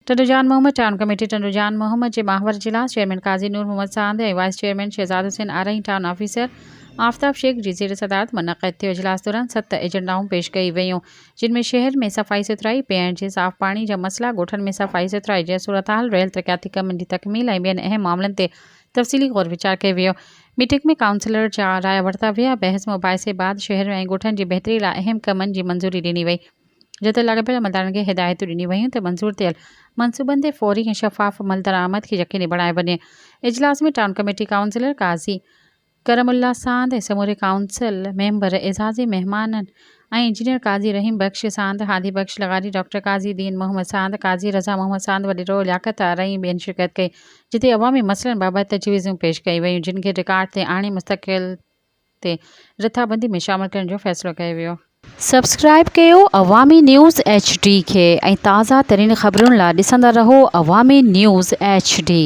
टंडुजान Mohammad town committee टंडुजान Mohammad जे माहवर इजलास chairman काजी नूर मोहम्मद सांद ऐं wise chairman Shahzad Hussain आरही टाउन ऑफिसर आफ्ताब शेख जी ज़ेर सदारत मुनक़िद थियो। इजलास दौरान 7 एजेंडाऊं पेश कई वयूं, जिनमें शहर में सफ़ाई सुथराई, पीअण जे साफ़ पानी जा मसला, ॻोठनि में सफ़ाई सुथराई जी सूरत हाल, रहियल तरक़ियाती कमनि जी तकमील ऐं ॿियनि अहम मामलनि ते तफ़सीली गौर विचार कयो वियो। मीटिंग में काउंसलर जा राय वरिता विया। बहस मुबाहिसे बाद शहर ऐं ॻोठनि जी बहितरी लाइ अहम कमनि जी मंज़ूरी ॾिनी वई, जिते लाॻापियल अमलदारनि खे हिदायतूं ॾिनी वयूं त मंज़ूर थियल मनसूबनि ते फ़ौरी ऐं शफ़ाफ़ अमल दरामद खे यकीनी बणाए वञे। इजलास में टाउन कमेटी काउंसलर काज़ी करमुल्ला सांद ऐं समूरे काउंसिल मेंबर, एज़ाज़ी महिमाननि ऐं इंजीनियर काज़ी रहीम बख्श सांद, हादी बख्श लगारी, डॉक्टर काज़ी दीन मोहम्मद सांद, काज़ी रज़ा मोहम्मद सांद, वॾेरो लियाकत रही ॿियनि शिरकत कई, जिते अवामी मसइलनि बाबति तजवीज़ूं पेश कई वयूं, जिन खे रिकॉर्ड ते आणे मुस्तक़िल ते रिथाबंदी में शामिल करण जो फ़ैसिलो कयो वियो। सब्सक्राइब कयो अवामी न्यूज़ HD खे ऐं ताज़ा तरीन ख़बरुनि लाइ ॾिसंदा रहो अवामी न्यूज़ HD।